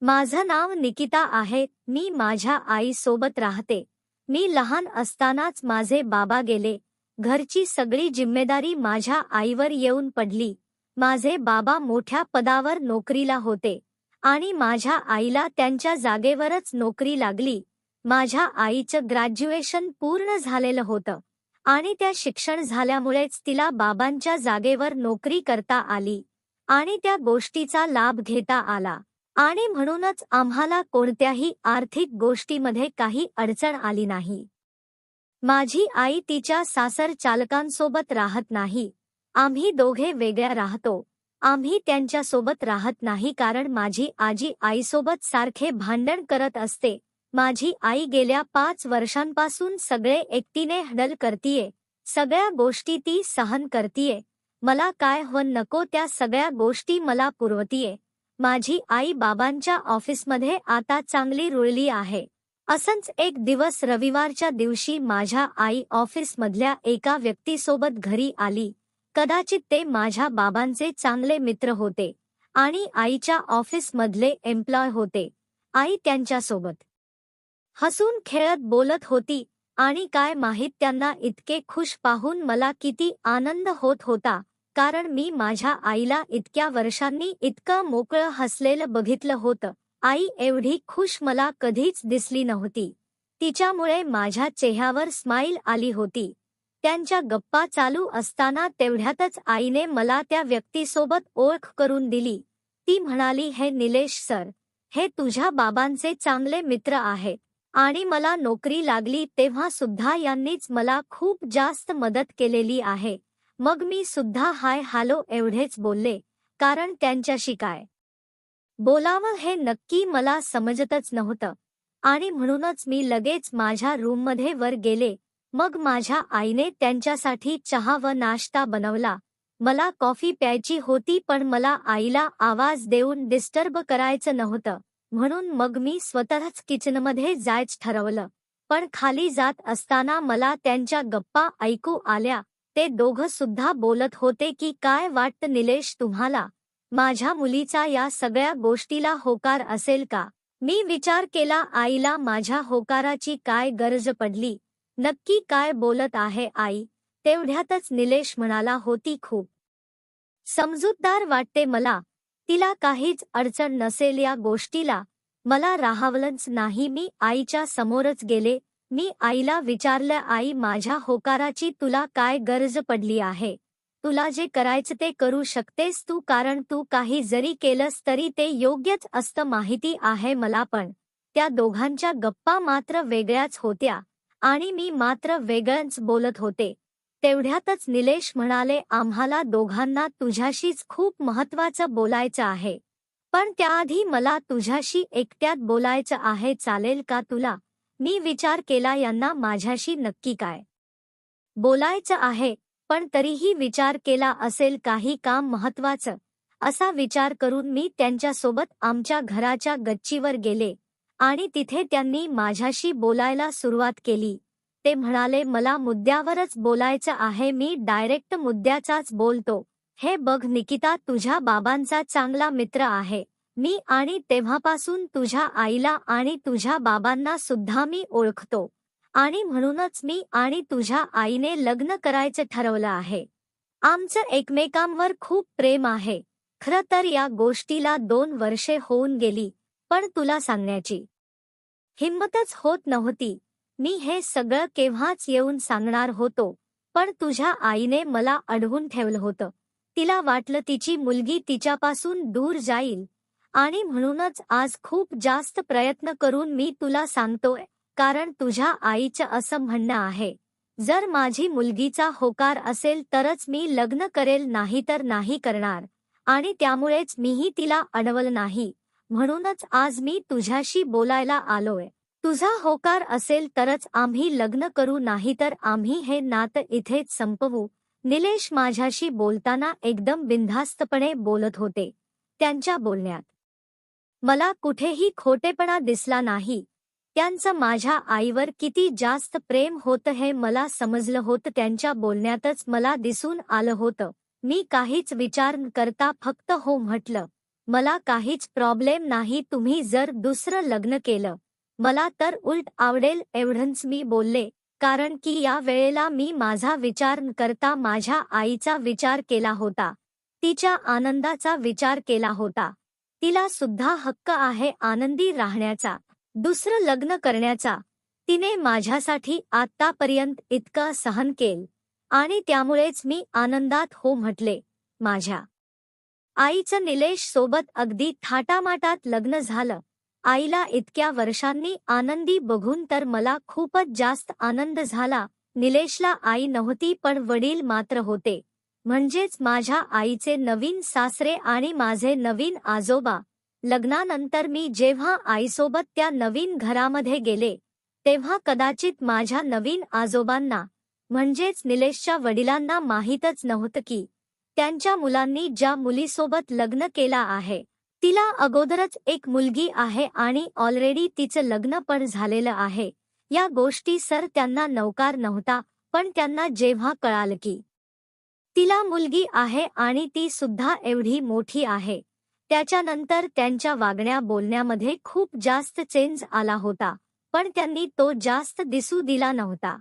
माझं नाव निकिता आहे. मी माझ्या आईसोबत राहते. मी लहान असतानाच माझे बाबा गेले. घरची सगळी जिम्मेदारी माझ्या आईवर येऊन पडली. माझे बाबा मोठ्या पदावर नोकरीला होते आणि माझ्या आईला त्यांच्या जागेवरच नोकरी लागली. माझ्या आईचं ग्रॅज्युएशन पूर्ण झालेलं होतं आणि त्या शिक्षण झाल्यामुळेच तिला बाबांच्या जागेवर नोकरी करता आली आणि त्या गोष्टीचा लाभ घेता आला. आणि म्हणूनच आम्हाला कोणत्याही आर्थिक गोष्टीमध्ये काही अडचण आली नाही. माझी आई तिच्या सासर चालकांसोबत राहत नाही. आम्ही दोघे वेगळ्या राहतो. आम्ही त्यांच्यासोबत राहत नाही कारण माझी आजी आईसोबत सारखे भांडण करत असते. माझी आई गेल्या 5 वर्षांपासून सगळे एकटीने हँडल करतीये. सगळ्या गोष्टी ती सहन करतीये. मला काय हवं नको त्या सगळ्या गोष्टी मला पुरवतीये. माझी आई बाबांच्या ऑफिसमध्ये आता चांगली रुळली आहे. असंच एक दिवस रविवारच्या दिवशी माझ्या आई ऑफिसमधल्या एका व्यक्तीसोबत घरी आली. कदाचित ते माझ्या बाबांचे चांगले मित्र होते आणि आईच्या ऑफिसमधले एम्प्लॉय होते. आई त्यांच्यासोबत हसून खेळत बोलत होती आणि काय माहीत त्यांना इतके खुश पाहून मला किती आनंद होत होता, कारण मी माझ्या आईला इतक्या वर्षांनी इतकं मोकळं हसलेलं बघितलं होतं. आई एवढी खुश मला कधीच दिसली नव्हती. तिच्यामुळे माझ्या चेहऱ्यावर स्माईल आली होती. त्यांच्या गप्पा चालू असताना तेवढ्यातच आईने मला त्या व्यक्तीसोबत ओळख करून दिली. ती म्हणाली, हे निलेश सर, हे तुझ्या बाबांचे चांगले मित्र आहेत आणि मला नोकरी लागली तेव्हा सुद्धा यांनीच मला खूप जास्त मदत केलेली आहे. मग मी सुद्धा हाय हॅलो एवढेच बोलले, कारण त्यांच्याशी काय बोलावं हे नक्की मला समजतच नव्हतं आणि म्हणूनच मी लगेच माझ्या रूममध्ये वर गेले. मग माझ्या आईने त्यांच्यासाठी चहा व नाश्ता बनवला. मला कॉफी प्यायची होती पण मला आईला आवाज देऊन डिस्टर्ब करायचं नव्हतं, म्हणून मग मी स्वतःच किचनमध्ये जायचं ठरवलं. पण खाली जात असताना मला त्यांच्या गप्पा ऐकू आल्या. ते दोघं सुद्धा बोलत होते की काय वाटतं निलेश तुम्हाला, माझ्या मुलीचा या सगळ्या गोष्टीला होकार असेल का? मी विचार केला आईला माझ्या होकाराची काय गरज पडली. नक्की काय बोलत आहे आई? तेवढ्यातच निलेश म्हणाला, होती खूप समजूतदार वाटते मला. तिला काहीच अडचण नसेल या गोष्टीला. मला राहावलंच नाही. मी आईच्या समोरच गेले. मी आईला विचारलं, आई माझ्या होकाराची तुला काय गरज पडली आहे? तुला जे करायचं ते करू शकतेस तू, कारण तू काही जरी केलंस तरी ते योग्यच असतं माहिती आहे मला. पण त्या दोघांच्या गप्पा मात्र वेगळ्याच होत्या आणि मी मात्र वेगळंच बोलत होते. तेवढ्यातच निलेश म्हणाले, आम्हाला दोघांना तुझ्याशीच खूप महत्त्वाचं बोलायचं आहे. पण त्याआधी मला तुझ्याशी एकट्यात बोलायचं आहे, चालेल का तुला? मी विचार केला यांना माझ्याशी नक्की काय बोलायचं आहे, पण तरीही विचार केला असेल काही काम महत्त्वाचं. असा विचार करून मी त्यांच्यासोबत आमच्या घराच्या गच्चीवर गेले आणि तिथे त्यांनी माझ्याशी बोलायला सुरुवात केली. ते म्हणाले, मला मुद्द्यावरच बोलायचं आहे. मी डायरेक्ट मुद्द्याचाच बोलतो. हे बघ निकिता, तुझ्या बाबांचा चांगला मित्र आहे मी आणि तेव्हापासून तुझ्या आईला आणि तुझ्या बाबांना सुद्धा मी ओळखतो आणि म्हणूनच मी आणि तुझ्या आईने लग्न करायचं ठरवलं आहे. आमचं एकमेकांवर खूप प्रेम आहे. खरं तर या गोष्टीला 2 वर्षे होऊन गेली, पण तुला सांगण्याची हिंमतच होत नव्हती. मी हे सगळं केव्हाच येऊन सांगणार होतो, पण तुझ्या आईने मला अडवून ठेवलं होतं. तिला वाटलं तिची मुलगी तिच्यापासून दूर जाईल आणि म्हणूनच आज खूप जास्त प्रयत्न करून मी तुला सांगतोय, कारण तुझ्या आईचं असं म्हणणं आहे, जर माझी मुलगीचा होकार असेल तरच मी लग्न करेल, नाहीतर नाही करणार. आणि त्यामुळेच मीही तिला अडवलं नाही. म्हणूनच आज मी तुझ्याशी बोलायला आलोय. तुझा होकार असेल तरच आम्ही लग्न करू, नाहीतर आम्ही हे नातं इथेच संपवू. निलेश माझ्याशी बोलताना एकदम बिनधास्तपणे बोलत होते. त्यांच्या बोलण्यात मला कुठेही खोटेपणा दिसला नाही. त्यांचं माझ्या आईवर किती जास्त प्रेम होतं हे मला समजलं होतं. त्यांच्या बोलण्यातच मला दिसून आलं होतं. मी काहीच विचार न करता फक्त हो म्हटलं. मला काहीच प्रॉब्लेम नाही तुम्ही जर दुसरं लग्न केलं. मला तर उलट आवडेल एवढंच मी बोलले, कारण की या वेळेला मी माझा विचार न करता माझ्या आईचा विचार केला होता. तिच्या आनंदाचा विचार केला होता. तिला सुद्धा हक्क आहे आनंदी राहण्याचा, दुसरं लग्न करण्याचा. तिने माझ्यासाठी आत्तापर्यंत इतकं सहन केलं आणि त्यामुळेच मी आनंदात हो म्हटले. माझ्या आईचं निलेश सोबत अगदी थाटामाटात लग्न झालं. आईला इतक्या वर्षांनी आनंदी बघून तर मला खूपच जास्त आनंद झाला. निलेशला आई नव्हती पण वडील मात्र होते. म्हणजेच माझ्या आईचे नवीन सासरे आणि माझे नवीन आजोबा. लग्नानंतर मी जेव्हा आईसोबत त्या नवीन घरामध्ये गेले, तेव्हा कदाचित माझ्या नवीन आजोबांना म्हणजेच निलेशच्या वडिलांना माहीतच नव्हतं की त्यांच्या मुलांनी ज्या मुलीसोबत लग्न केला आहे, तिला अगोदरच एक मुलगी आहे आणि ऑलरेडी तिचं लग्न पण झालेलं आहे. या गोष्टी सर त्यांना नवकार नव्हता, पण त्यांना जेव्हा कळालं की तिला मुलगी आहे आणि ती सुद्धा एवढी मोठी आहे, त्याच्यानंतर त्यांच्या वागण्या बोलण्यामध्ये खूप जास्त चेंज आला होता. पण त्यांनी तो जास्त दिसू दिला नव्हता.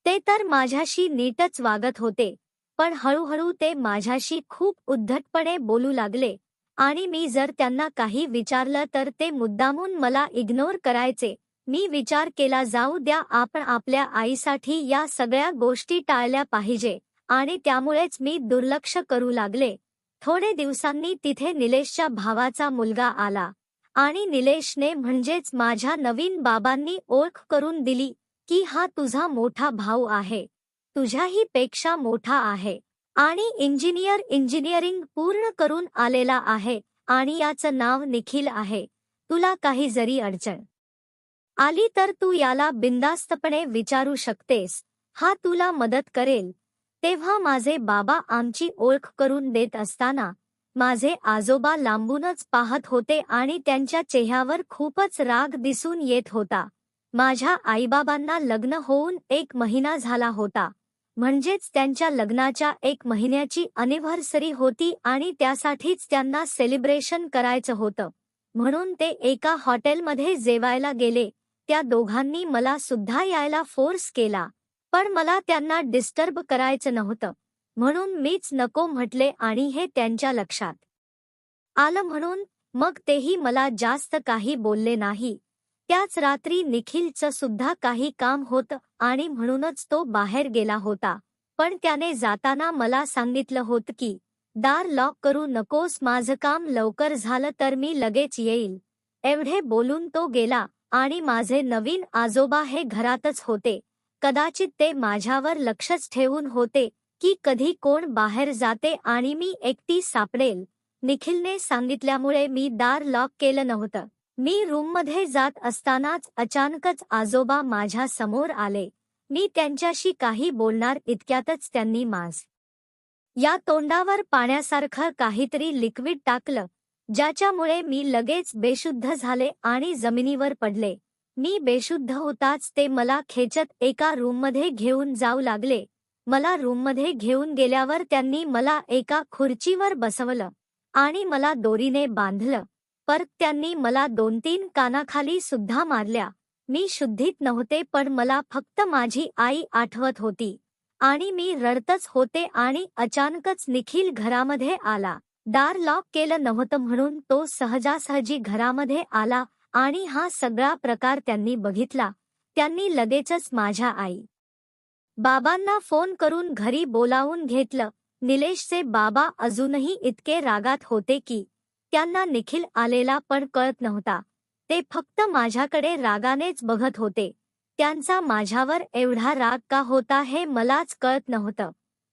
ते तर माझ्याशी नीटच वागत होते, पण हळूहळू ते माझ्याशी खूप उद्धटपणे बोलू लागले आणि मी जर त्यांना काही विचारलं तर ते मुद्दामून मला इग्नोर करायचे. मी विचार केला जाऊ द्या, आपण आपल्या आईसाठी या सगळ्या गोष्टी टाळल्या पाहिजे आणि त्यामुळेच मी दुर्लक्ष करू लागले. थोडे दिवसांनी तिथे निलेशच्या भावाचा मुलगा आला आणि निलेशने म्हणजेच माझ्या नवीन बाबांनी ओळख करून दिली की हा तुझा मोठा भाऊ आहे, तुझ्याही पेक्षा मोठा आहे आणि इंजिनिअरिंग पूर्ण करून आलेला आहे आणि याचं नाव निखिल आहे. तुला काही जरी अडचण आली तर तू याला बिनधास्तपणे विचारू शकतेस, हा तुला मदत करेल. तेव्हा माझे बाबा आमची ओळख करून देत असताना माझे आजोबा लांबूनच पाहत होते आणि त्यांच्या चेहऱ्यावर खूपच राग दिसून येत होता. माझ्या आईबाबांना लग्न होऊन 1 महिना झाला होता. म्हणजेच त्यांच्या लग्नाच्या 1 महिन्याची अॅनिव्हर्सरी होती आणि त्यासाठीच त्यांना सेलिब्रेशन करायचं होतं. म्हणून ते एका हॉटेलमध्ये जेवायला गेले. त्या दोघांनी मला सुद्धा यायला फोर्स केला, पण मला त्यांना डिस्टर्ब करायचं नव्हतं, म्हणून मीच नको म्हटले आणि हे त्यांच्या लक्षात आलं म्हणून मग तेही मला जास्त काही बोलले नाही. त्याच रात्री निखिलचं सुद्धा काही काम होतं आणि म्हणूनच तो बाहेर गेला होता. पण त्याने जाताना मला सांगितलं होतं की दार लॉक करू नकोस, माझं काम लवकर झालं तर मी लगेच येईल. एवढे बोलून तो गेला आणि माझे नवीन आजोबा हे घरातच होते. कदाचित ते माझ्यावर लक्षच ठेवून होते की कधी कोण बाहेर जाते आणि मी एकटी सापडेल. निखिलने सांगितल्यामुळे मी दार लॉक केलं नव्हतं. मी रूममध्ये जात असतानाच अचानकच आजोबा माझ्या समोर आले. मी त्यांच्याशी काही बोलणार इतक्यातच त्यांनी या तोंडावर पाण्यासारखं काहीतरी लिक्विड टाकलं, ज्याच्यामुळे मी लगेच बेशुद्ध झाले आणि जमिनीवर पडले. मी बेशुद्ध होताच ते मला खेचत एका रूममध्ये घेऊन जाऊ लागले. मला रूममध्ये घेऊन गेल्यावर त्यांनी मला एका खुर्चीवर बसवलं आणि मला दोरीने बांधलं. परत त्यांनी मला 2-3 कानाखाली सुद्धा मारल्या. मी शुद्धीत नव्हते, पण मला फक्त माझी आई आठवत होती आणि मी रडतच होते आणि अचानकच निखिल घरामध्ये आला. दार लॉक केलं नव्हतं म्हणून तो सहजासहजी घरामध्ये आला आणि हा सगळा प्रकार त्यांनी बघितला. त्यांनी लगेचच माझ्या आई बाबांना फोन करून घरी बोलावून घेतलं. निलेशचे बाबा अजूनही इतके रागात होते की त्यांना निखिल आलेला पण कळत नव्हता. ते फक्त माझ्याकडे रागानेच बघत होते. त्यांचा माझ्यावर एवढा राग का होता हे मलाच कळत नव्हतं.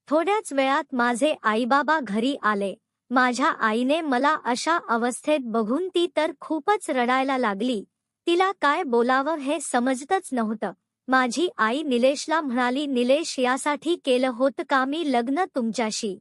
थोड्याच वेळात माझे आईबाबा घरी आले. माझ्या आईने मला अशा अवस्थेत बघून ती तर खूपच रडायला लागली. तिला काय बोलावं हे समजतच नव्हतं. माझी आई निलेशला म्हणाली, निलेश यासाठी केलं होतं का मी लग्न तुमच्याशी?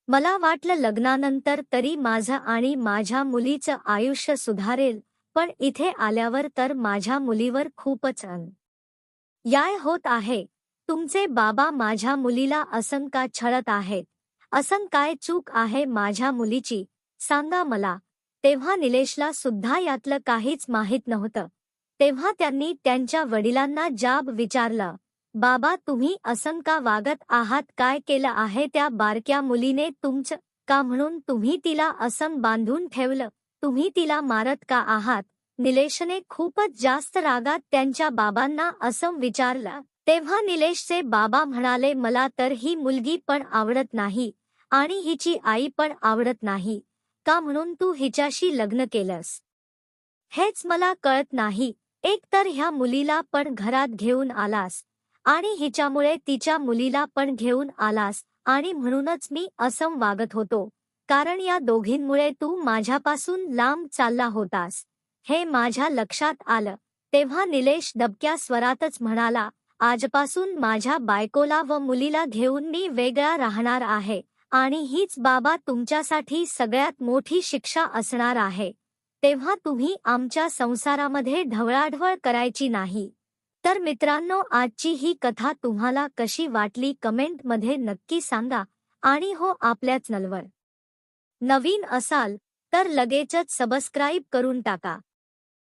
मला वाटलं लग्नानंतर तरी माझं आणि माझ्या मुलीचं आयुष्य सुधारेल, पण इथे आल्यावर तर माझ्या मुलीवर खूपच अन्याय होत आहे. तुमचे बाबा माझ्या मुलीला असं का छळत आहेत? असं काय चूक आहे माझ्या मुलीची? सांगा मला. तेव्हा निलेशला सुद्धा यातलं काहीच माहीत नव्हतं. तेव्हा त्यांनी त्यांच्या वडिलांना जाब विचारला, बाबा तुम्ही असं का वागत आहात? काय केलं आहे त्या बारक्या मुलीने तुमचं? का म्हणून तुम्ही तिला असं बांधून ठेवलं? तुम्ही तिला मारत का आहात? निलेशने खूपच जास्त रागात त्यांच्या बाबांना असं विचारलं. तेव्हा निलेशचे बाबा म्हणाले, मला तर ही मुलगी पण आवडत नाही आणि हिची आई पण आवडत नाही. का म्हणून तू हिच्याशी लग्न केलंस? हेच मला कळत नाही. एक तर ह्या मुलीला पण घरात घेऊन आलास आणि हिच्यामुळे तिच्या मुलीला पण घेऊन आलास आणि म्हणूनच मी असं वागत होतो. कारण या दोघींमुळे तू माझ्यापासून लांब चालला होतास. हे माझ्या लक्षात आलं. तेव्हा निलेश दबक्या स्वरातच म्हणाला, आजपासून माझ्या बायकोला व मुलीला घेऊन मी वेगळा राहणार आहे आणि हीच बाबा तुमच्यासाठी सगळ्यात मोठी शिक्षा असणार आहे. तेव्हा तुम्ही आमच्या संसारामध्ये ढवळाढवळ करायची नाही. तर मित्रांनो, आजची ही कथा तुम्हाला कशी वाटली कमेंटमध्ये नक्की सांगा आणि हो, आपल्या चॅनलवर नवीन असाल तर लगेचच सबस्क्राईब करून टाका.